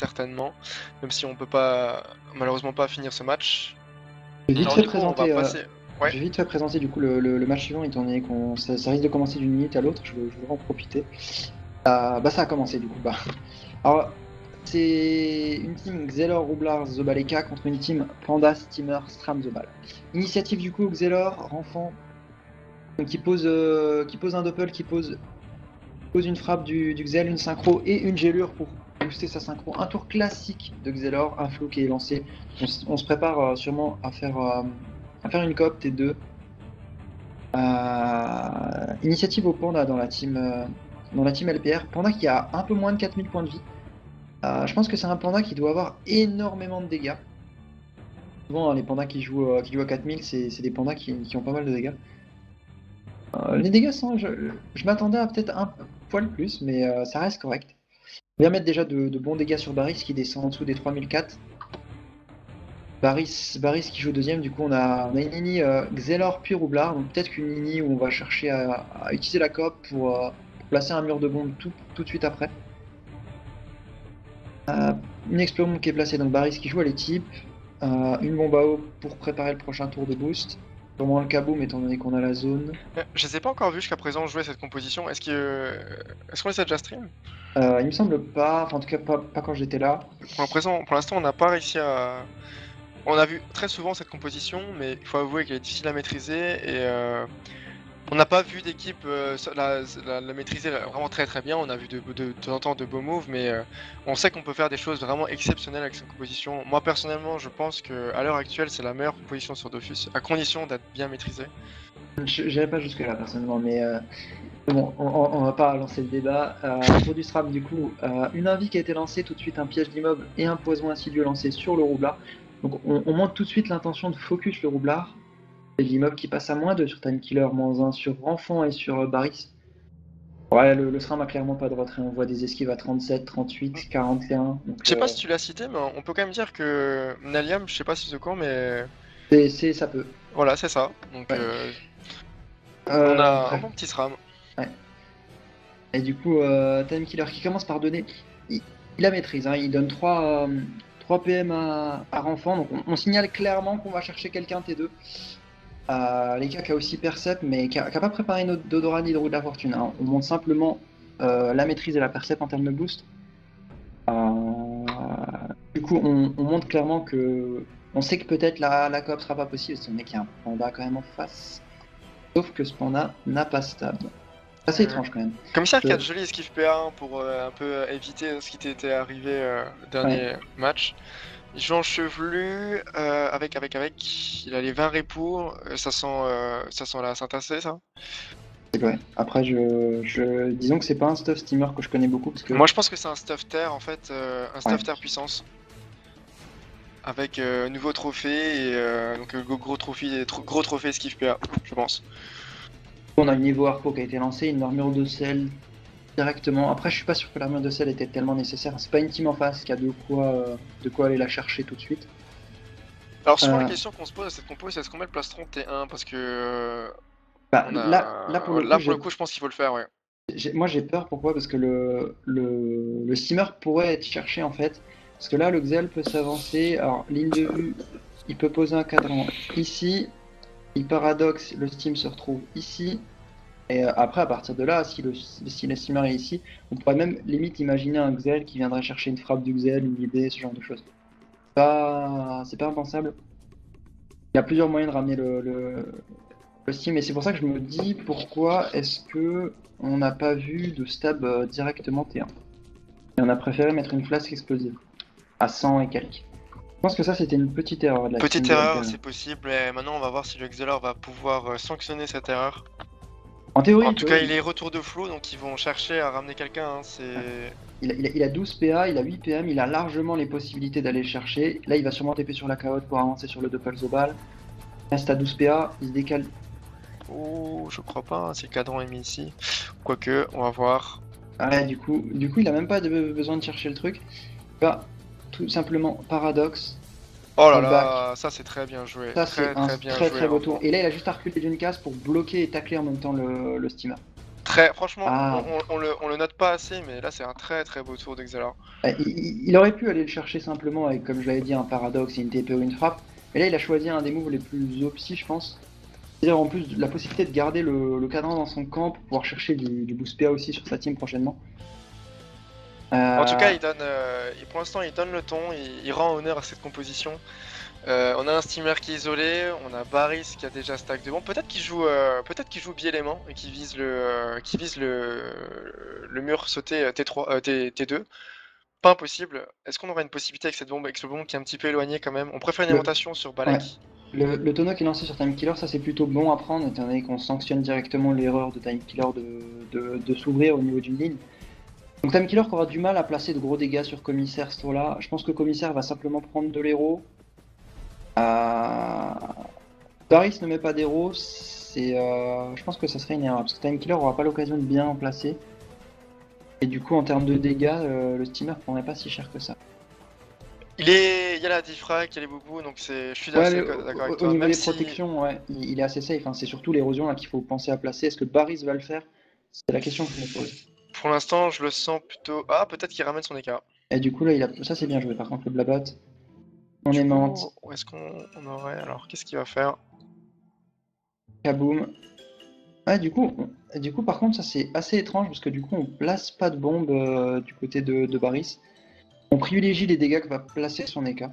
certainement, même si on peut pas malheureusement pas finir ce match. Je vais vite Alors fait du coup, on va présenter, passer. Ouais. je vais vite fait présenter du coup le match suivant, étant donné qu'on ça risque de commencer d'une minute à l'autre, je voudrais en profiter. Bah ça a commencé du coup. Bah. Alors, c'est une team Xelor, Roublard, Zobaleka contre une team Panda, Steamer, Stram, Zobal. Initiative du coup Xelor, Renfant, donc qui pose un doppel, qui pose une frappe du Xel, une synchro et une gélure pour booster sa synchro. Un tour classique de Xelor, un flow qui est lancé. On se prépare sûrement à faire une coop T2. Initiative au Panda dans la team LPR. Panda qui a un peu moins de 4000 points de vie. Je pense que c'est un panda qui doit avoir énormément de dégâts. Souvent, les pandas qui jouent à 4000, c'est des pandas qui ont pas mal de dégâts. Les dégâts sont, je m'attendais à peut-être un poil plus, mais ça reste correct. On vient mettre déjà de bons dégâts sur Baris qui descend en dessous des 3004. Baris qui joue deuxième, du coup on a une Nini Xelor puis Roublard, donc peut-être qu'une Nini où on va chercher à utiliser la coop pour placer un mur de bombe tout de suite après. Une explosion qui est placée, donc Baris qui joue à l'équipe, une bombe à eau pour préparer le prochain tour de boost. Sûrement le kaboom étant donné qu'on a la zone. Je les ai pas encore vus jusqu'à présent jouer cette composition. Est-ce qu'on les a déjà stream? Il me semble pas, enfin en tout cas pas quand j'étais là. Pour l'instant, on n'a pas réussi à. On a vu très souvent cette composition, mais il faut avouer qu'elle est difficile à maîtriser et on n'a pas vu d'équipe la maîtriser vraiment très très bien. On a vu de temps en temps de beaux moves, mais on sait qu'on peut faire des choses vraiment exceptionnelles avec cette composition. Moi personnellement, je pense qu'à l'heure actuelle, c'est la meilleure composition sur Dofus, à condition d'être bien maîtrisée. Je n'irai pas jusque là personnellement, mais bon, on va pas lancer le débat. Pour du SRAM, du coup, une invite qui a été lancée, tout de suite un piège d'immeuble et un poison insidieux lancé sur le roublard. Donc on montre tout de suite l'intention de focus le roublard. Et l'immeuble qui passe à -2 sur Timekiller, -1 sur Renfant et sur Baris. Ouais, le SRAM a clairement pas de retrait, on voit des esquives à 37, 38, 41. Donc, Je sais pas si tu l'as cité, mais on peut quand même dire que Naliam, je sais pas si c'est au courant, mais ça peut. voilà, c'est ça. Donc Ouais. on a Après. un bon petit SRAM. Ouais. Et du coup, Timekiller qui commence par donner. Il la maîtrise, hein, il donne 3 PM à Renfant. Donc on signale clairement qu'on va chercher quelqu'un T2. Les cas qui a aussi Percep, mais qui a pas préparé notre d'odorat ni de roue de la fortune. Hein. On montre simplement la maîtrise et la Percep en termes de boost. Du coup, on montre clairement que. On sait que peut-être la coop sera pas possible, parce qu'il y a un panda quand même en face. Sauf que ce panda n'a pas stab. C'est assez étrange quand même. Commissaire qui a de joli esquive PA1 pour un peu éviter ce qui t'était arrivé le dernier match. Il joue en chevelu avec. Il a les 20 répours. Ça sent la Saint-Assez, ça. Ouais. Après, disons que c'est pas un stuff steamer que je connais beaucoup parce que. Moi, je pense que c'est un stuff terre en fait, un stuff terre puissance. Avec nouveau trophée et donc gros trophée esquive PA, je pense. On a une niveau Harpo qui a été lancée, une armure de sel directement. Après, je suis pas sûr que l'armure de sel était tellement nécessaire. C'est pas une team en face qui a de quoi aller la chercher tout de suite. Alors, souvent, la question qu'on se pose à cette compo, c'est est-ce qu'on met le plastron T1 parce que. Là, pour le coup, je pense qu'il faut le faire, ouais. Moi, j'ai peur, pourquoi? Parce que le steamer pourrait être cherché en fait. Parce que là, le Xel peut s'avancer. Alors, ligne de vue, il peut poser un cadran ici. Il paradoxe, le steam se retrouve ici. Et après, à partir de là, si le steamer est ici, on pourrait même limite imaginer un Xel qui viendrait chercher une frappe du Xel, une idée, ce genre de choses. C'est pas impensable. Il y a plusieurs moyens de ramener le steam, et c'est pour ça que je me dis pourquoi est-ce que on n'a pas vu de stab directement T1. Et on a préféré mettre une flasque explosive à 100 et quelques. Je pense que ça c'était une petite erreur de la Petite team erreur, c'est possible, et maintenant on va voir si le Xelor va pouvoir sanctionner cette erreur. En théorie, en tout cas, il est retour de flou, donc ils vont chercher à ramener quelqu'un. Il a 12 PA, il a 8 PM, il a largement les possibilités d'aller chercher. Là, il va sûrement TP sur la carotte pour avancer sur le Doppel Zobal. Reste à 12 PA, il se décale. Oh, je crois pas, si le cadran est mis ici. Quoique, on va voir. Ouais, du coup, il a même pas besoin de chercher le truc. Il va tout simplement paradoxe. Oh là là, ça c'est très bien joué. Ça c'est un très beau tour. Et là, il a juste à reculer d'une case pour bloquer et tacler en même temps le steamer. Franchement, Ah, on le note pas assez, mais là c'est un très très beau tour d'Exalor. il aurait pu aller le chercher simplement avec, comme je l'avais dit, un paradoxe et une TP ou une frappe. Mais là, il a choisi un des moves les plus opti, je pense. C'est-à-dire en plus la possibilité de garder le cadran dans son camp pour pouvoir chercher du boost PA aussi sur sa team prochainement. En tout cas, Euh, pour l'instant, il donne le ton, il rend honneur à cette composition. On a un steamer qui est isolé, on a Baris qui a déjà stack de bon. Peut-être qu'il joue Biélément et qui vise le mur sauté T3, T2. Pas impossible. Est-ce qu'on aura une possibilité avec ce bombe qui est un petit peu éloigné quand même? On préfère une le, aimantation sur ouais. Balek. Le tonneau qui est lancé sur Time Killer, ça c'est plutôt bon à prendre, étant donné qu'on sanctionne directement l'erreur de Time Killer de s'ouvrir au niveau d'une ligne. Donc Time Killer qui aura du mal à placer de gros dégâts sur Commissaire ce tour-là. Je pense que Commissaire va simplement prendre de l'héros. Baris ne met pas d'héros, je pense que ça serait une erreur, parce que Time Killer aura pas l'occasion de bien en placer. Et du coup en termes de dégâts, le steamer prendrait pas si cher que ça. Il y a la diffrac, il y a les boubous, donc je suis Ouais, assez mais d'accord avec au toi. niveau Même des si, protections, ouais, il est assez safe, hein. C'est surtout l'érosion là qu'il faut penser à placer. Est-ce que Baris va le faire? C'est la question que je me pose. pour l'instant, je le sens plutôt. Ah, peut-être qu'il ramène son écart. Et du coup là, ça c'est bien joué. Par contre le Blabot, on Du aimante, coup, où est-ce qu'on aurait. Alors, qu'est-ce qu'il va faire? kaboom. Ouais, du coup par contre ça c'est assez étrange parce que du coup on place pas de bombe du côté de Baris. On privilégie les dégâts que va placer son Eka.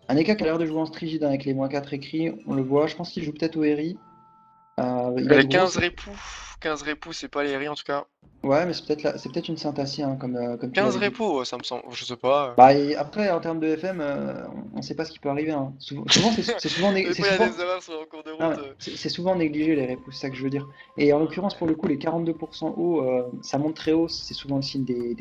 Un Eka qui a l'air de jouer en strigide avec les -4 écrits, on le voit. Je pense qu'il joue peut-être au Eri. Il a de Les grosses. 15 ripoux, c'est pas les ris en tout cas. Ouais, mais c'est peut-être une Synthacie, hein, comme tu 15 l'avais dit. ripoux, ça me semble. Je sais pas. Bah, et après, en termes de FM, on ne sait pas ce qui peut arriver, hein. Souvent, Des fois, il y a des erreurs sur en cours de non, route. c'est souvent négligé les reps, c'est ça que je veux dire. Et en l'occurrence, pour le coup, les 42% haut, ça monte très haut, c'est souvent le signe des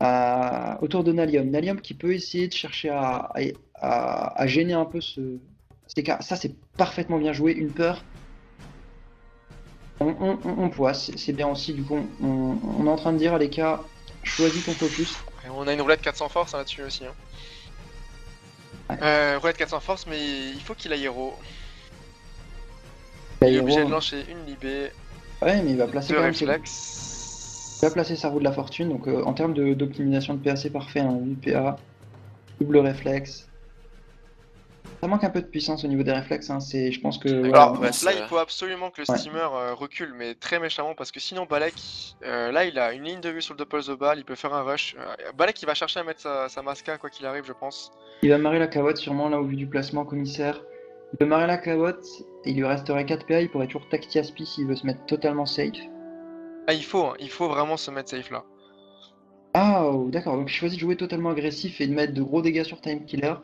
RI. Autour de Nalium. Nalium qui peut essayer de chercher à gêner un peu ces cas. Ça, c'est parfaitement bien joué. Une peur. On poisse, c'est bien aussi. Du coup, on est en train de dire à l'EK, choisis ton focus. Et on a une roulette 400 force hein, là-dessus aussi. Hein. Ouais. Roulette 400 force, mais il faut qu'il aille héros. Bah, Il est obligé héros. de lancer une libé, Ouais, mais il va placer deux quand même réflexes. il va placer sa roue de la fortune. Donc, en termes d'optimisation de PA, c'est parfait. Hein, 8 PA, double réflexe. Ça manque un peu de puissance au niveau des réflexes. Hein, je pense que voilà. Alors là, il faut absolument que le Ouais. steamer recule, mais très méchamment, parce que sinon Balek, là, il a une ligne de vue sur le Doppel Zobal, il peut faire un rush. Balek, il va chercher à mettre sa masca, quoi qu'il arrive, je pense. Il va marrer la carotte sûrement là au vu du placement commissaire. Il peut marrer la carotte et il lui resterait 4 PA. Il pourrait toujours tacti Aspi s'il veut se mettre totalement safe. Ah, il faut vraiment se mettre safe là. Ah, oh, d'accord. Donc il choisit de jouer totalement agressif et de mettre de gros dégâts sur Time Killer.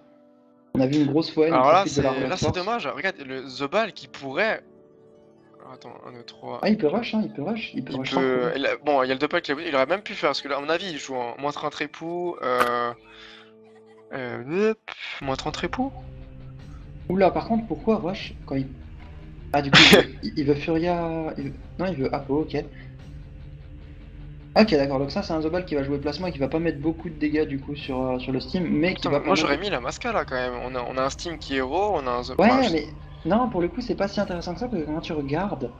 On a vu une grosse fois, il Alors profite de la roulette c'est force. dommage. Regarde, le Zobal qui pourrait. Alors, attends, 1, 2, 3. Ah, il peut rush, hein, il peut rush. Il peut Il rush sans peut. problème. Bon, il y a le Doppel qui il aurait même pu faire, parce que là, à mon avis, il joue en moins 30 époux. Hop, moins 30 époux. Oula, par contre, pourquoi rush quand il. Ah, du coup, il veut Furia. Non, il veut Apo, ok. Ok, d'accord. Donc, ça, c'est un Zobal qui va jouer placement et qui va pas mettre beaucoup de dégâts du coup sur le Steam, mais qui Putain, va quand moi même. j'aurais mis la Masca là quand même. On a un Steam qui est héros, on a un. Enfin, Ouais, mais non, pour le coup, c'est pas si intéressant que ça parce que quand tu regardes.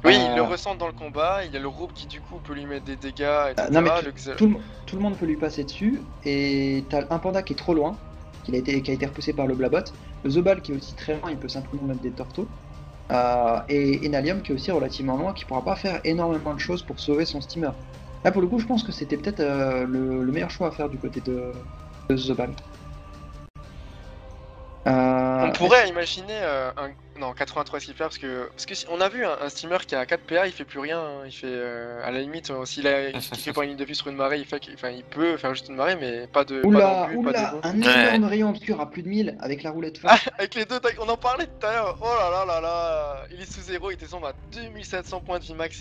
oui, il le Euh, ressent dans le combat, il y a le groupe qui du coup peut lui mettre des dégâts, Non, mais etc. tout le monde peut lui passer dessus et t'as un panda qui est trop loin, qui a été repoussé par le Blabot. Le Zobal qui est aussi très loin, il peut simplement mettre des tortos. Et Nalium qui est aussi relativement loin, qui pourra pas faire énormément de choses pour sauver son steamer. Là pour le coup je pense que c'était peut-être le meilleur choix à faire du côté de Zobal. On pourrait imaginer un. Non, 83 skipper parce que on a vu un steamer qui a 4 PA, il fait plus rien. Hein. Il fait à la limite, s'il fait pas une ligne de vue sur une marée, il peut faire juste une marée, mais pas Oula, d'embut, pas de oula, bon. un Ouais. énorme rayon obscur à plus de 1000 avec la roulette Ah, force. avec les deux tags, on en parlait tout à l'heure. Oh là là là là, il est sous zéro, il descend à 2700 points de vie max.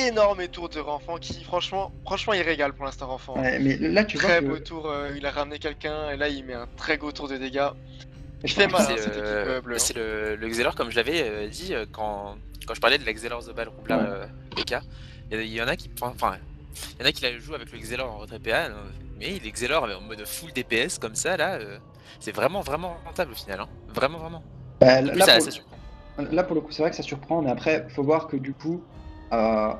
Énorme tour de Renfant qui, franchement, il régale pour l'instant Renfant. Hein. Ouais, mais là tu vois Très beau que. tour, il a ramené quelqu'un et là il met un très gros tour de dégâts. Il Je fait pense- mal hein, cette équipe bleue. C'est Hein. le Xelor, comme je l'avais dit quand je parlais de la Xelor Zobal Roublar Ouais. PK. Il y en a qui. Enfin, il y en a qui la jouent avec le Xelor en retrait PA, mais les Xelor en mode full DPS comme ça, là, c'est vraiment rentable au final. Hein. Vraiment. Bah, En plus, ça surprend. là, pour le coup, c'est vrai que ça surprend, mais après, faut voir que du coup,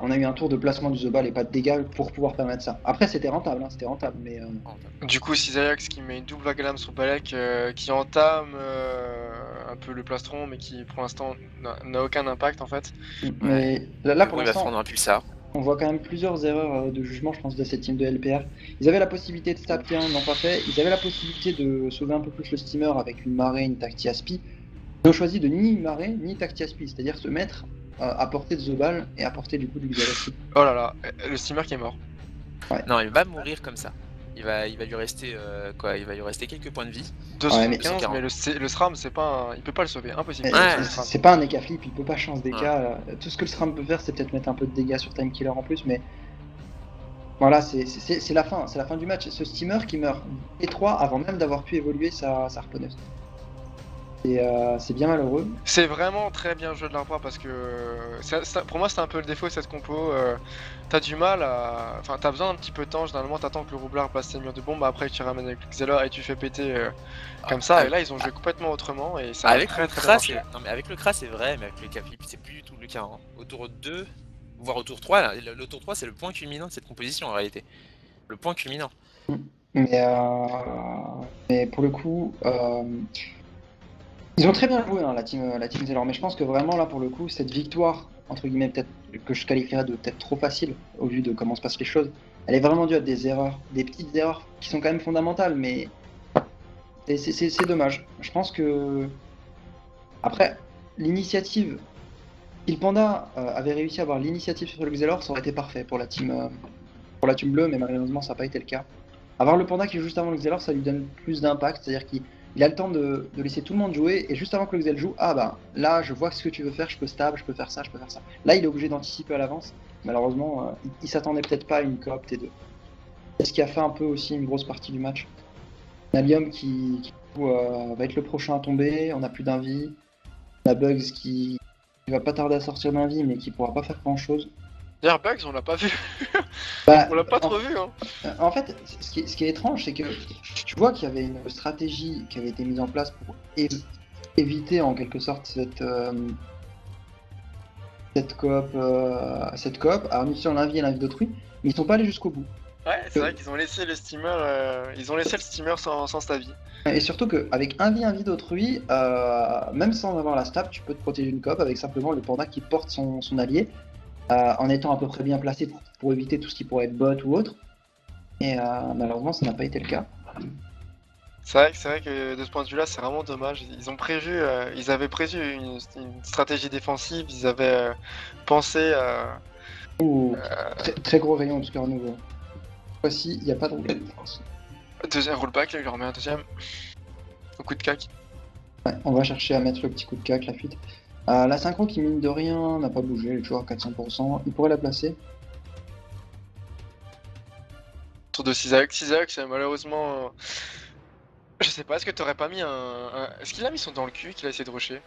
on a eu un tour de placement du Zobal et pas de dégâts pour pouvoir permettre ça. Après, c'était rentable, mais Du coup, Sisayax qui met une double vague à lame sur Balek, qui entame un peu le plastron, mais qui pour l'instant n'a aucun impact en fait. mais là Du pour coup, il va l'instant, prendre un pulsar. on voit quand même plusieurs erreurs de jugement, je pense, de cette team de LPR. Ils avaient la possibilité de stab T1, ils n'ont pas fait. Ils avaient la possibilité de sauver un peu plus le steamer avec une marée, une Tacti Aspi. Ils ont choisi de ni marée, ni Tacti Aspi, c'est-à-dire se mettre à portée de Zobal et à portée du coup du Xalaxy. Oh là là, le steamer qui est mort. Non, il va mourir comme ça. Il va lui rester quoi? Il va lui rester quelques points de vie. 215, 240. mais le SRAM, c'est pas il peut pas le sauver, impossible. Ouais. C'est pas un Eka flip, il peut pas changer d'Eka. Tout ce que le SRAM peut faire, c'est peut-être mettre un peu de dégâts sur Time Killer en plus, mais voilà, c'est la fin du match. Ce steamer qui meurt T3 avant même d'avoir pu évoluer sa Harponneuse. C'est bien malheureux. C'est vraiment très bien joué de leur part parce que pour moi c'est un peu le défaut de cette compo. T'as du mal à. Enfin, t'as besoin d'un petit peu de temps. Généralement, t'attends que le roublard passe ses murs de bombe. Après, tu ramènes avec le Xelor et tu fais péter comme ça. Et là, ils ont joué complètement autrement. Et ça avec a le très Kras, bien marché. non mais avec le Kras c'est vrai, mais avec le K-Flip c'est plus du tout le cas. Hein. Au tour 2, voire au tour 3, là, le tour 3 c'est le point culminant de cette composition en réalité. Le point culminant. Mais pour le coup, ils ont très bien joué, hein, la team Zellor. Mais je pense que vraiment là, pour le coup, cette victoire, entre guillemets, peut-être que je qualifierais de peut-être trop facile au vu de comment se passent les choses, elle est vraiment due à des erreurs, des petites erreurs qui sont quand même fondamentales, mais c'est dommage. Je pense que après l'initiative, si le Panda avait réussi à avoir l'initiative sur le Xelor, ça aurait été parfait pour la team bleue, mais malheureusement ça n'a pas été le cas. Avoir le Panda qui joue juste avant le Xelor, ça lui donne plus d'impact, c'est-à-dire qu'il a le temps de laisser tout le monde jouer, et juste avant que le Xel joue, ah bah là je vois ce que tu veux faire, je peux stab, je peux faire ça, je peux faire ça. Là il est obligé d'anticiper à l'avance, malheureusement il s'attendait peut-être pas à une coop T2. C'est ce qui a fait un peu aussi une grosse partie du match. Nalium qui va être le prochain à tomber, on a plus d'un vie. On a Bugs qui va pas tarder à sortir d'un vie, mais qui pourra pas faire grand chose. D'ailleurs, Bugs, on l'a pas vu. Bah, On l'a pas trop vu. Hein. En fait, ce qui est étrange, c'est que tu vois qu'il y avait une stratégie qui avait été mise en place pour éviter en quelque sorte cette coop, en utilisant l'invie et l'invie d'autrui, mais ils sont pas allés jusqu'au bout. Ouais, c'est vrai qu'ils ont laissé le steamer, le steamer sans stavi. Et surtout qu'avec invie d'autrui, même sans avoir la stab, tu peux te protéger une coop avec simplement le panda qui porte son allié, en étant à peu près bien placé pour éviter tout ce qui pourrait être bot ou autre. Et malheureusement, ça n'a pas été le cas. C'est vrai que de ce point de vue-là, c'est vraiment dommage. Ils avaient prévu une stratégie défensive, ils avaient pensé à. Très gros rayon obscur nouveau. Voici, il n'y a pas de roulette. Deuxième rollback, là, il leur remet un deuxième. Au coup de cac. Ouais, on va chercher à mettre le petit coup de cac, la fuite. La synchro qui mine de rien n'a pas bougé, elle est toujours à 400%. Il pourrait la placer. Tour de Sisax, malheureusement. Je sais pas, est-ce que t'aurais pas mis Est-ce qu'il a mis son dans le cul qu'il a essayé de rusher?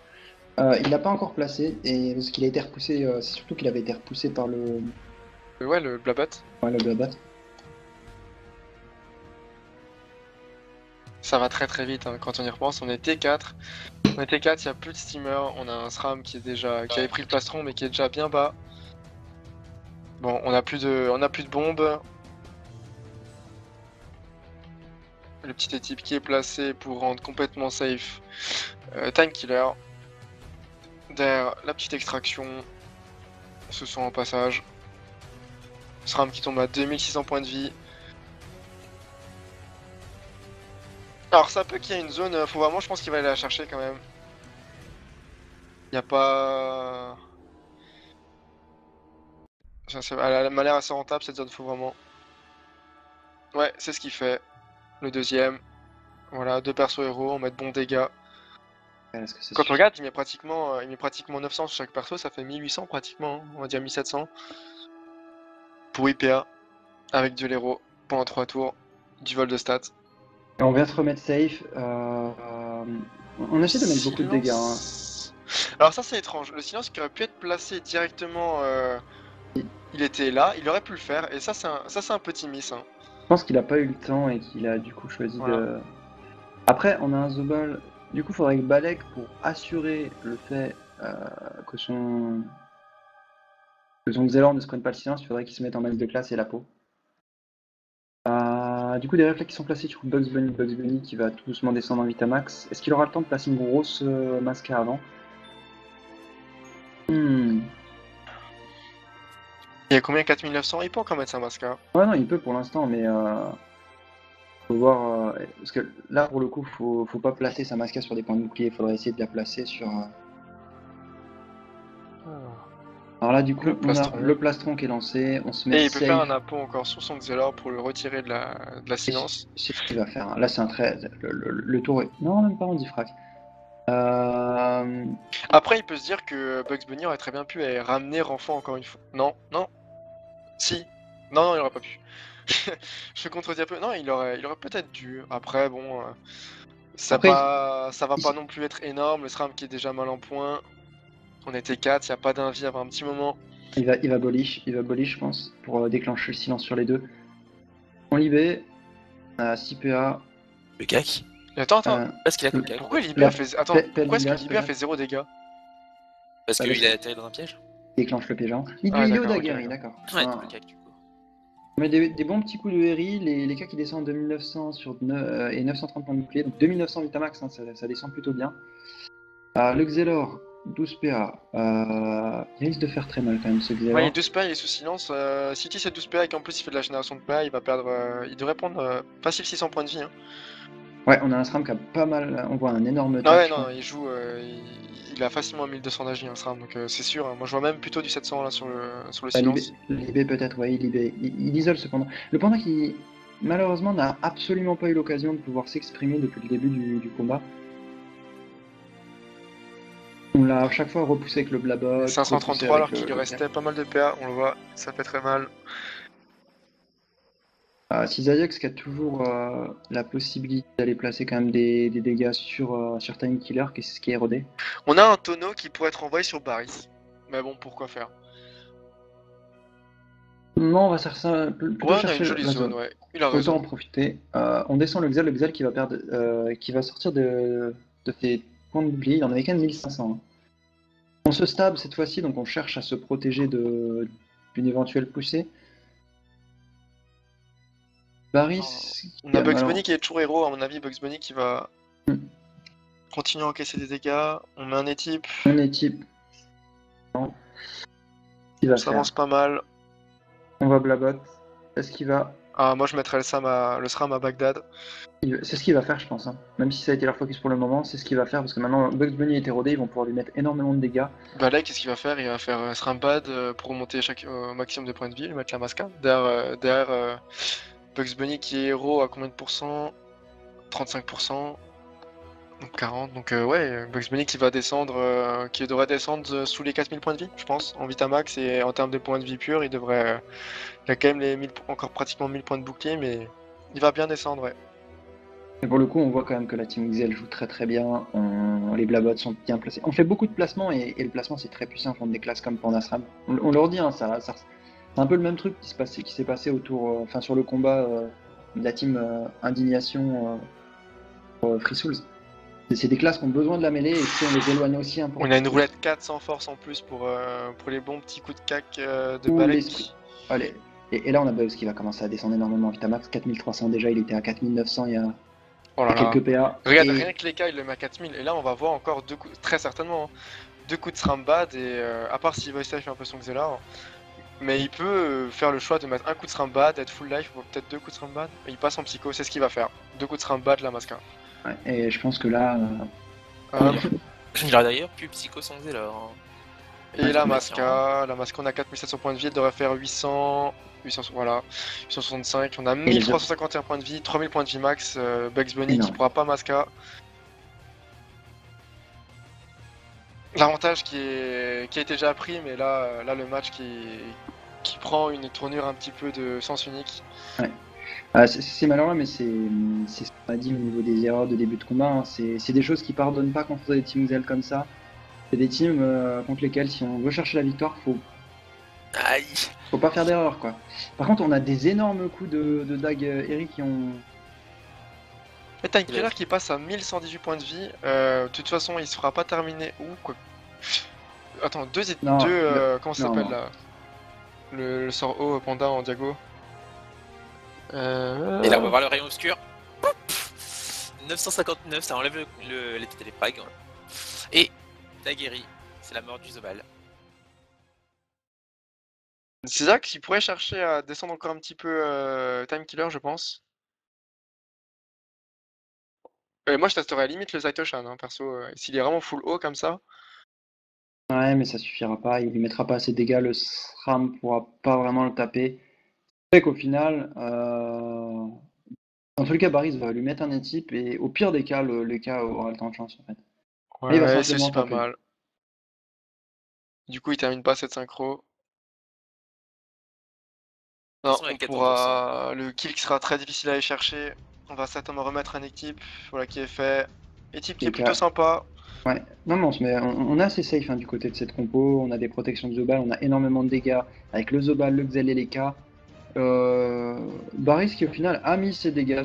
Il l'a pas encore placé, et parce qu'il a été repoussé, c'est surtout qu'il avait été repoussé par le. Ouais, le Blabat. Ouais, le Blabat. Ça va très très vite hein. Quand on y repense. On est T4. On est T4, il n'y a plus de steamer. On a un SRAM qui avait pris le plastron mais qui est déjà bien bas. Bon, on a plus de bombes. Le petit équipe qui est placé pour rendre complètement safe Time Killer. Derrière la petite extraction. Ce sont en passage. SRAM qui tombe à 2600 points de vie. Alors ça peut qu'il y ait une zone, faut vraiment, je pense qu'il va aller la chercher quand même. Il n'y a pas... Elle m'a l'air assez rentable cette zone, faut vraiment. Ouais, c'est ce qu'il fait. Le deuxième. Voilà, 2 persos héros, on met de bons dégâts. Quand on regarde, il met pratiquement 900 sur chaque perso, ça fait 1800 pratiquement, hein. On va dire 1700. Pour IPA, avec de l'héros, pendant 3 tours, du vol de stats. On vient se remettre safe. On essaie de mettre beaucoup de dégâts. Hein. Alors ça c'est étrange, le silence qui aurait pu être placé directement, il était là, il aurait pu le faire, et ça c'est un petit miss. Hein. Je pense qu'il a pas eu le temps et qu'il a du coup choisi de... Après on a un Zobal, du coup il faudrait que Balek pour assurer le fait que Que son Xelor ne se prenne pas le silence, il faudrait qu'il se mette en max de classe et la peau. Du coup, des réflexes qui sont placés sur Bugs Bunny qui va tout doucement descendre en Vitamax. Est-ce qu'il aura le temps de placer une grosse Masca avant? Il y a combien? 4900? Il peut encore mettre sa Masca. Ouais, non, il peut pour l'instant, mais faut voir. Parce que là, pour le coup, faut pas placer sa Masca sur des points de bouclier, il faudrait essayer de la placer sur. Alors là, du coup, Le on a plastron. le plastron qui est lancé, on se met Et il peut safe. faire un impôt encore sur son Xelor pour le retirer de la silence. C'est ce qu'il va faire. Là, c'est un trait. Le tour est. Non, même pas en diffrac. Après, il peut se dire que Bugs Bunny aurait très bien pu ramener Renfant encore une fois. Non, non. Si. Non, il aurait pas pu. Je contredis un peu. Non, il aurait peut-être dû. Après, bon, ça Après, va pas non plus être énorme. Le SRAM qui est déjà mal en point. On était 4, il n'y a pas d'invie avant un petit moment. il va bullish, je pense, pour déclencher le silence sur les deux. On libé, 6 PA. Le cac. Attends. Parce qu'il a le cac. Pourquoi Libé a fait. Attends, pourquoi est-ce que Libé a peut-être. fait 0 dégâts? Parce qu'il a atterri dans un piège. Déclenche le piège. Il Ah, lui d'accord, Dagger, ok. d'accord. Ouais, double cac du coup. On met des bons petits coups de Harry, les cas qui descendent 2900 et 930 points de bouclier, donc 2900 Vitamax, hein, ça descend plutôt bien. Le Xelor, 12 PA, il risque de faire très mal quand même ce Xelor. Ouais, il est 12 PA, il est sous silence. City c'est 12 PA et qu'en plus il fait de la génération de PA, il va perdre. Il devrait prendre facile 600 points de vie. Hein. Ouais, on a un SRAM qui a pas mal. On voit un énorme Ah ouais, touch, non, il joue. Il a facilement 1200 d'AJ, un SRAM, donc c'est sûr. Hein. Moi je vois même plutôt du 700 là sur le silence. Libé peut-être, ouais, il isole ce panda. Le panda qui, malheureusement, n'a absolument pas eu l'occasion de pouvoir s'exprimer depuis le début du combat. On l'a à chaque fois repoussé avec le Blabot. 533 alors qu'il lui restait pas mal de PA, on le voit, ça fait très mal. Cisaillux qui a toujours la possibilité d'aller placer quand même des dégâts sur Time Killer, ce qui est rodé. On a un tonneau qui pourrait être envoyé sur Baris. Mais bon, pourquoi faire? Non, on va faire ça. Plutôt Ouais, on a chercher une jolie la zone, ouais. Il a Autant raison. en profiter. On descend le Xel qui va perdre, qui va sortir de ses points de bouclier. Il en avait qu'un 1500. Hein. On se stab cette fois-ci, donc on cherche à se protéger d'une éventuelle poussée. Baris. On a Bugs Bunny qui est toujours héros, à mon avis. Bugs Bunny qui va continuer à encaisser des dégâts. On met un étype. Un étype. Ça avance pas mal. On va Blabot. Est-ce qu'il va. Ah, moi je mettrais le SRAM à Bagdad. C'est ce qu'il va faire, je pense. Hein. Même si ça a été leur focus pour le moment, c'est ce qu'il va faire parce que maintenant Bugs Bunny est érodé, ils vont pouvoir lui mettre énormément de dégâts. Bah là, qu'est-ce qu'il va faire? Il va faire SRAM Bad pour remonter au maximum de points de vie, lui mettre la masca. Derrière Bugs Bunny qui est héros à combien de pourcents? 35%. Donc 40, donc ouais, Bugs Bunny qui va descendre, qui devrait descendre sous les 4000 points de vie, je pense, en Vitamax, et en termes de points de vie purs, il devrait. Il a quand même encore pratiquement 1000 points de bouclier, mais il va bien descendre, ouais. Et pour le coup, on voit quand même que la Team XL joue très très bien, les Blabots sont bien placés. On fait beaucoup de placements et le placement c'est très puissant contre des classes comme Pandasram. On leur dit, hein, c'est un peu le même truc qui s'est passé autour, sur le combat de la Team Indignation pour Free Souls. C'est des classes qui ont besoin de la mêlée et si on les éloigne aussi un peu. On a une roulette 4 sans force en plus pour les bons petits coups de cac de Balek. Allez. Et là on a Buzz qui va commencer à descendre énormément en Vitamax, 4300 déjà, il était à 4900 il y a quelques PA. Regarde, rien que les cas il le met à 4000 et là on va voir encore deux coups, très certainement, hein, deux coups de SRAM-Bad et à part si Voice Life fait un peu son Xelor, mais il peut faire le choix de mettre un coup de SRAM-Bad, être full life ou peut-être deux coups de SRAM-Bad et il passe en psycho, c'est ce qu'il va faire. Deux coups de SRAM-Bad, la Masca. Ouais, et je pense que là... Il a d'ailleurs plus psycho sans Xelor. Et la Masca, on a 4700 points de vie, elle devrait faire 800, voilà, 865, on a 1351 points de vie, 3000 points de vie max, Bugs Bunny qui pourra pas Masca. L'avantage qui a été déjà pris, mais là le match qui prend une tournure un petit peu de sens unique. Ouais. C'est malheureux, mais c'est ce qu'on a dit au niveau des erreurs de début de combat. Hein. C'est des choses qui pardonnent pas contre des teams Xel comme ça. C'est des teams contre lesquels, si on veut chercher la victoire, faut pas faire d'erreur, quoi. Par contre, on a des énormes coups de Dag Eric qui ont... Et t'as une killer qui passe à 1118 points de vie. De toute façon, il se fera pas terminer. Ou quoi. Attends, comment ça s'appelle là? le sort haut Panda en diago. Et là, on va voir le rayon obscur. 959, ça enlève les prags. Et t'as guéri. C'est la mort du Zobal. Zizak qui pourrait chercher à descendre encore un petit peu Time Killer, je pense. Moi, je testerais à la limite le Zaitoshan, hein, perso. S'il est vraiment full haut comme ça. Ouais, mais ça suffira pas, il lui mettra pas assez de dégâts, le SRAM pourra pas vraiment le taper. C'est vrai qu'au final, dans tous les cas, Baris va lui mettre un étype et au pire des cas, le cas aura le temps de chance en fait. Et il va Ouais, c'est simplement aussi pas taper. mal. Du coup, il termine pas cette synchro. De Non, toute façon, on avec 14%. pourra. Le kill qui sera très difficile à aller chercher. On va certainement remettre un équipe. Voilà qui est fait. Équipe qui est Les plutôt cas. sympa. Ouais, non, mais on est assez safe hein, du côté de cette compo. On a des protections de Zobal, on a énormément de dégâts avec le Zobal, le Xel et les K. Baris qui au final a mis ses dégâts.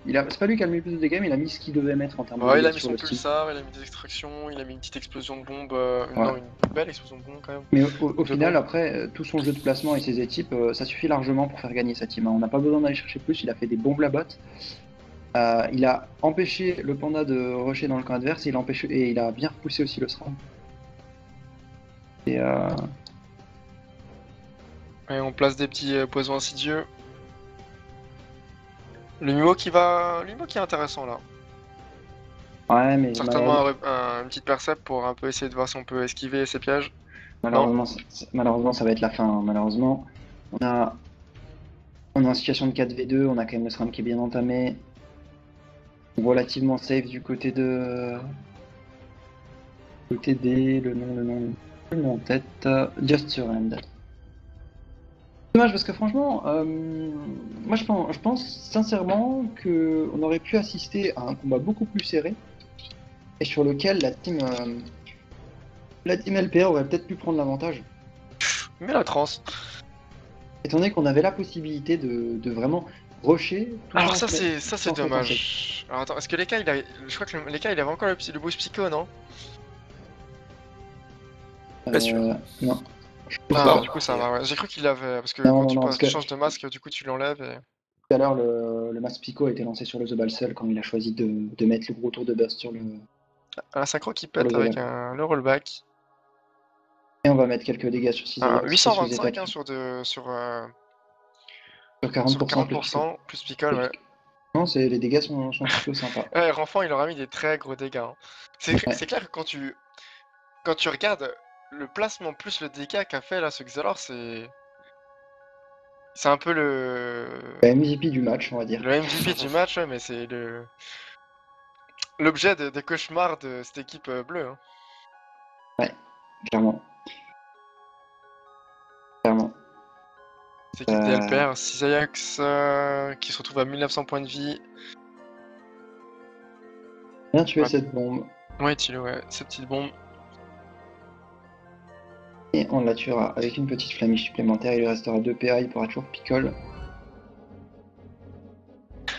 C'est pas lui qui a mis le plus de dégâts, mais il a mis ce qu'il devait mettre en termes de Ouais, il dégâts a mis sur son le Steam. pulsar, il a mis des extractions, il a mis une petite explosion de bombe. Ouais. Non, une belle explosion de bombe quand même. Mais au De final, bombe. après, tout son jeu de placement et ses équipes, ça suffit largement pour faire gagner sa team, hein. On n'a pas besoin d'aller chercher plus, il a fait des bons blabots. Il a empêché le panda de rusher dans le camp adverse et il a bien repoussé aussi le SRAM. Et Et on place des petits poisons insidieux. Le Mimo qui est intéressant là. ouais, mais Certainement une petite percep pour un peu essayer de voir si on peut esquiver ces pièges. Non. malheureusement, ça va être la fin, hein. Malheureusement, on est en situation de 4v2, on a quand même le SRAM qui est bien entamé. Relativement safe du côté de. Côté des. Le nom en tête. Just Surrender. Dommage parce que franchement, moi je pense sincèrement qu'on aurait pu assister à un combat beaucoup plus serré et sur lequel la team LPA aurait peut-être pu prendre l'avantage. Mais la transe. Étant donné qu'on avait la possibilité de vraiment rusher tout Alors en ça se c'est tout en se mettant safe. dommage. Alors attends, est-ce que Leka je crois que Leka il avait encore le boost psycho, non? Pas sûr. Non. Ah Bon, du coup ça va, ouais. J'ai cru qu'il l'avait, parce que Non, quand tu parce que changes de masque, du coup tu l'enlèves et. tout à l'heure, le masque Pico a été lancé sur le The Balsel quand il a choisi de mettre le gros tour de burst sur le Un synchro qui The pète avec Ball. le rollback. Et on va mettre quelques dégâts sur 6 Ah, qui se faisait 825 hein, taper. sur Sur sur 40% plus Pico. 40%, plus Picole, ouais. Non, les dégâts sont plutôt sympas. Ouais, Renfant il aura mis des très gros dégâts, hein. Ouais. C'est clair que quand tu regardes le placement plus le dégât qu'a fait là ce Xelor, c'est un peu Le MVP du match, on va dire. le MVP du match, ouais, mais c'est l'objet des cauchemars de cette équipe bleue, hein. Ouais, clairement. Clairement. Cette équipe des LPR, Cisayax qui se retrouve à 1900 points de vie. Bien tué Ouais. cette bombe. Ouais, Tilo, ouais, cette petite bombe. Et on la tuera avec une petite flamèche supplémentaire. Il lui restera 2 PA, il pourra toujours picole.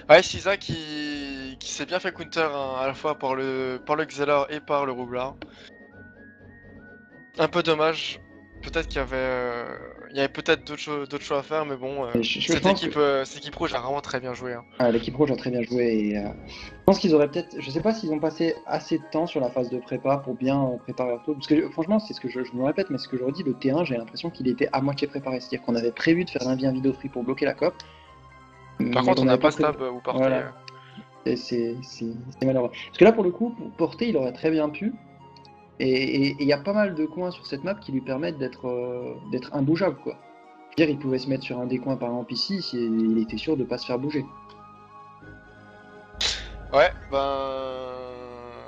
Ouais, Cisa qui s'est bien fait counter hein, à la fois par le Xelor et par le Roublard. Un peu dommage. Peut-être il y avait peut-être d'autres choix à faire, mais bon, Et je pense que cette équipe rouge a vraiment très bien joué, hein. l'équipe rouge a très bien joué. Et, je pense qu'ils auraient peut-être. Je sais pas s'ils ont passé assez de temps sur la phase de prépa pour bien préparer leur tour. Parce que franchement, c'est ce que je me répète, mais ce que je redis, le T1, j'ai l'impression qu'il était à moitié préparé. C'est-à-dire qu'on avait prévu de faire un vidéo free pour bloquer la COP. Par Mais contre, on on n'a n'avait pas pas prévu. stab ou porté. Voilà. Et c'est malheureux. Parce que là, pour le coup, pour porter, il aurait très bien pu. Et il y a pas mal de coins sur cette map qui lui permettent d'être imbougeable, quoi. Je veux dire, il pouvait se mettre sur un des coins, par exemple ici, si il était sûr de pas se faire bouger. Ouais,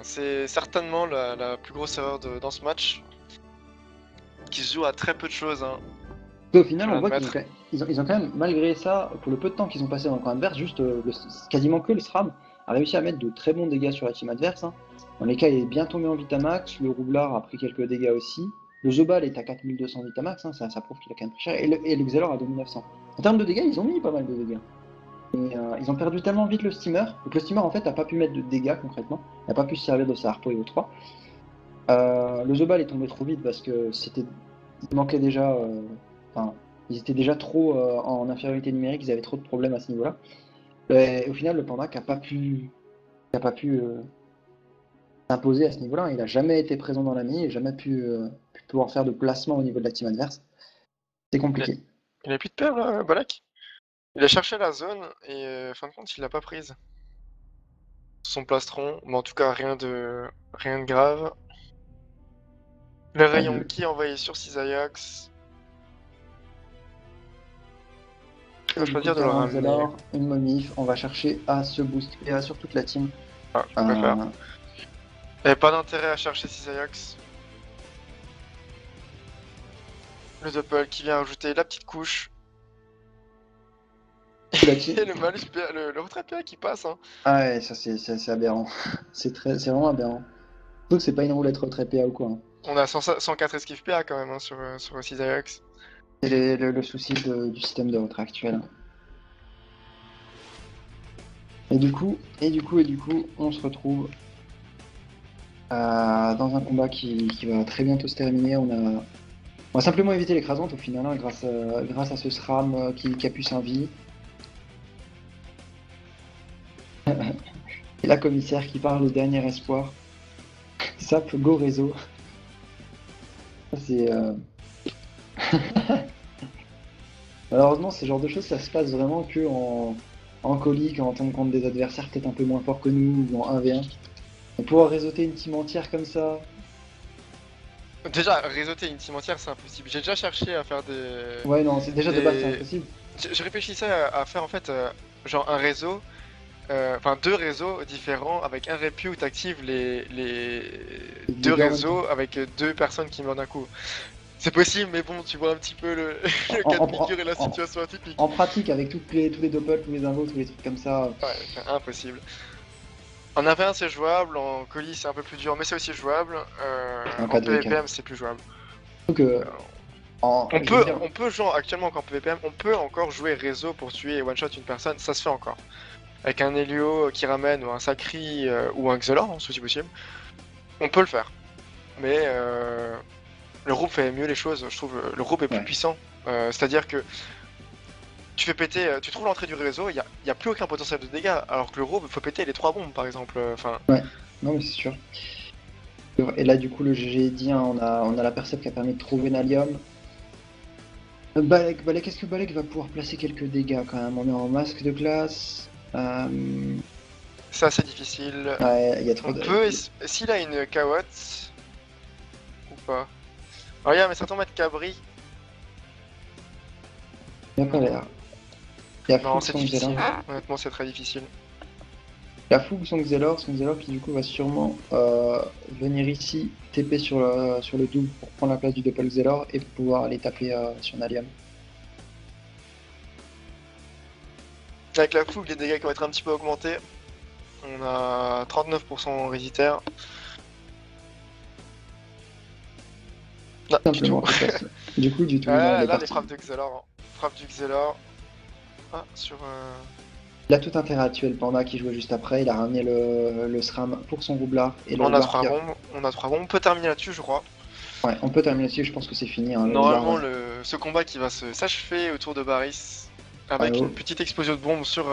c'est certainement la plus grosse erreur dans ce match. Qui se joue à très peu de choses, hein. Au final, Faut on voit l'admettre. qu'ils ont quand même, malgré ça, pour le peu de temps qu'ils ont passé dans le camp adverse, juste quasiment que le SRAM a réussi à mettre de très bons dégâts sur la team adverse, hein. Dans les cas, il est bien tombé en Vitamax, le Roublard a pris quelques dégâts aussi. Le Zobal est à 4200 Vitamax, hein, ça prouve qu'il a quand même pris cher, et le Xelor à 2900. En termes de dégâts, ils ont mis pas mal de dégâts. Et, ils ont perdu tellement vite le steamer, donc le steamer en fait n'a pas pu mettre de dégâts concrètement, il n'a pas pu se servir de sa harpo et O3. Le Zobal est tombé trop vite parce que il manquait déjà, Ils étaient déjà trop en infériorité numérique, ils avaient trop de problèmes à ce niveau-là. Au final, le Panda qui a pas pu s'imposer à ce niveau-là. Il a jamais été présent dans la mini et jamais pu pouvoir faire de placement au niveau de la team adverse. C'est compliqué. Il a plus de paire là, Balak. Il a cherché la zone et fin de compte il l'a pas prise. Son plastron, mais en tout cas rien de grave. Le rayon qui est envoyé sur Cisaillux. Il va choisir de le ramener. Alors, une momif, on va chercher à se booster sur toute la team. Ah, je préfère. Il n'y avait pas d'intérêt à chercher Cisaillux. Le Doppel qui vient ajouter la petite couche. Et le malus, le retrait PA qui passe. Hein. Ah ouais, ça c'est aberrant. c'est vraiment aberrant. Surtout que c'est pas une roulette retrait PA ou quoi. Hein. On a 104 esquives PA quand même hein, sur Cisaillux. C'est le souci du système de retrait actuel. Et du coup, on se retrouve dans un combat qui va très bientôt se terminer. On va simplement éviter l'écrasante au final, hein, grâce à ce SRAM qui a pu s'envie. Et la commissaire qui parle au dernier espoir. Sap go réseau. C'est. Malheureusement, ce genre de choses, ça se passe vraiment que en colis, quand on tombe contre des adversaires peut-être un peu moins forts que nous, ou en 1v1. Et pouvoir réseauter une team entière comme ça. Déjà, réseauter une team entière, c'est impossible. J'ai déjà cherché à faire des. Ouais, non, c'est déjà de base, c'est impossible. Je réfléchissais à faire en fait genre un réseau. Enfin, deux réseaux différents avec un répu où t'actives les deux réseaux avec deux personnes qui meurent d'un coup. C'est possible, mais bon, tu vois un petit peu le cas de figure et la situation atypique. En pratique, avec tous les doppels, tous les invos, tous les trucs comme ça. Ouais, c'est impossible. En 1v1 c'est jouable, en colis c'est un peu plus dur, mais c'est aussi jouable. En PvPM c'est plus jouable. Donc, on peut genre actuellement en PvPM, on peut encore jouer réseau pour tuer et one shot une personne, ça se fait encore. Avec un Helio qui ramène ou un Sacri ou un Xelor, hein, si possible. On peut le faire. Mais le groupe fait mieux les choses, je trouve. Le groupe est plus puissant. C'est-à-dire que tu fais péter, tu trouves l'entrée du réseau, il n'y a plus aucun potentiel de dégâts. Alors que le groupe, il faut péter les 3 bombes par exemple. Ouais, non mais c'est sûr. Et là du coup le GG dit, hein, on a la percep qui a permis de trouver Nalium. Balek, est-ce que Balek va pouvoir placer quelques dégâts quand même? On est en masque de glace. C'est assez difficile. Ouais, y a trop s'il a une cawotte ou pas. Alors, regarde, mais ça tombe être cabri. Il n'y a pas l'air. Non, c'est difficile. Honnêtement, c'est très difficile. La fougue son Xelor qui du coup va sûrement venir ici TP sur le double pour prendre la place du Doppel Xelor et pouvoir aller taper sur Nalium. Avec la fougue, les dégâts qui vont être un petit peu augmentés. On a 39% résitaire. Non, simplement. Du tout. Là, les frappes de Xelor. Frappe du Xelor. Ah, sur. Il a tout intérêt à tuer le panda qui jouait juste après. Il a ramené le SRAM pour son roublard. Et on a 3 bombes. On peut terminer là-dessus, je crois. Ouais, on peut terminer là-dessus. Je pense que c'est fini. Hein, normalement, ce combat qui va s'achever autour de Baris. Avec une petite explosion de bombe sur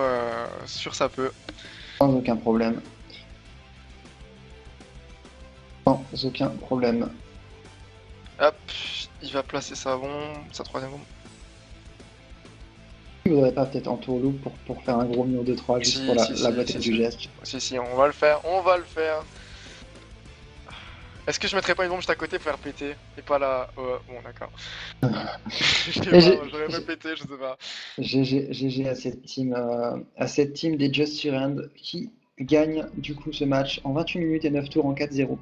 sa peu. Sans aucun problème. Sans aucun problème. Hop, il va placer sa troisième bombe. Il voudrait pas peut-être en tour loop pour faire un gros mur de 3 juste pour la beauté du geste. Si, on va le faire. Est-ce que je mettrais pas une bombe juste à côté pour faire péter et pas là bon d'accord. J'aurais pas pété, je sais pas. GG à cette team des Just Surrend qui gagne du coup ce match en 28 minutes et 9 tours en 4-0.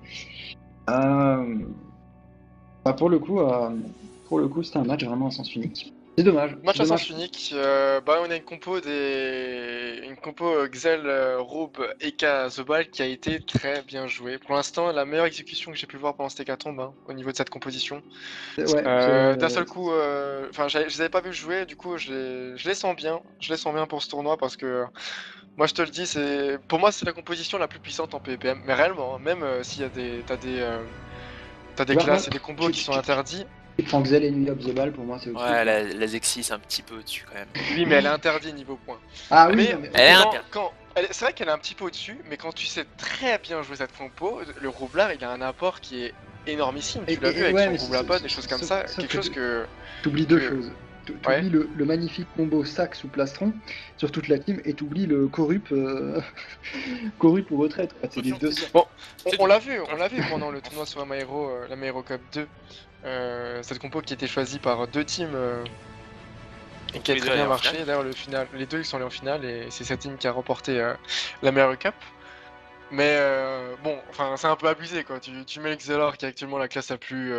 Pour le coup c'était un match vraiment à sens unique. C'est dommage. Match à sens unique, on a une compo Xel, Robe, Eka, Zobal qui a été très bien jouée. Pour l'instant, la meilleure exécution que j'ai pu voir pendant cette hécatombe hein, au niveau de cette composition. D'un seul coup, je les avais pas vu jouer, du coup je les sens bien. Je les sens bien pour ce tournoi parce que moi je te le dis, pour moi c'est la composition la plus puissante en PvPM. Mais réellement, hein, même s'il y a t'as des classes et des combos qui sont interdits. Et quand Xel et Nuit of the Ball, pour moi, c'est au-dessus. Ouais, la Zexy, c'est un petit peu au-dessus quand même. Oui, mais elle est interdite niveau points. Ah oui, Mais, non, mais- Elle est c'est vrai qu'elle est un petit peu au-dessus, mais quand tu sais très bien jouer cette compo, le roublard il a un apport qui est énormissime. Tu l'as vu avec ouais, son mais roublapod, des choses comme ça. sauf Quelque que chose que. T'oublies deux que- choses. Ouais. T'oublies le magnifique combo sac sous plastron sur toute la team et t'oublies le corrup corrup ou retraite. Quoi. C'est les deux. Bon, on l'a vu pendant le tournoi sur la Maero Cup 2. Cette compo qui était choisie par deux teams et qui a les très deux bien allaient en marché. finale. D'ailleurs, les deux ils sont allés en finale et c'est cette team qui a remporté la Maero Cup. Mais bon, enfin, c'est un peu abusé quoi. Tu mets Xelor qui est actuellement la classe la plus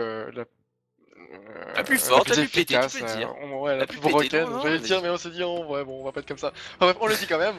La plus forte, la plus pétée, tu efficace, peux le dire. ouais, la La plus plus pétée, broken, non, j'allais le vas-y. dire, mais on s'est dit, ouais, bon, on va pas être comme ça. Enfin, bref, on le dit quand même.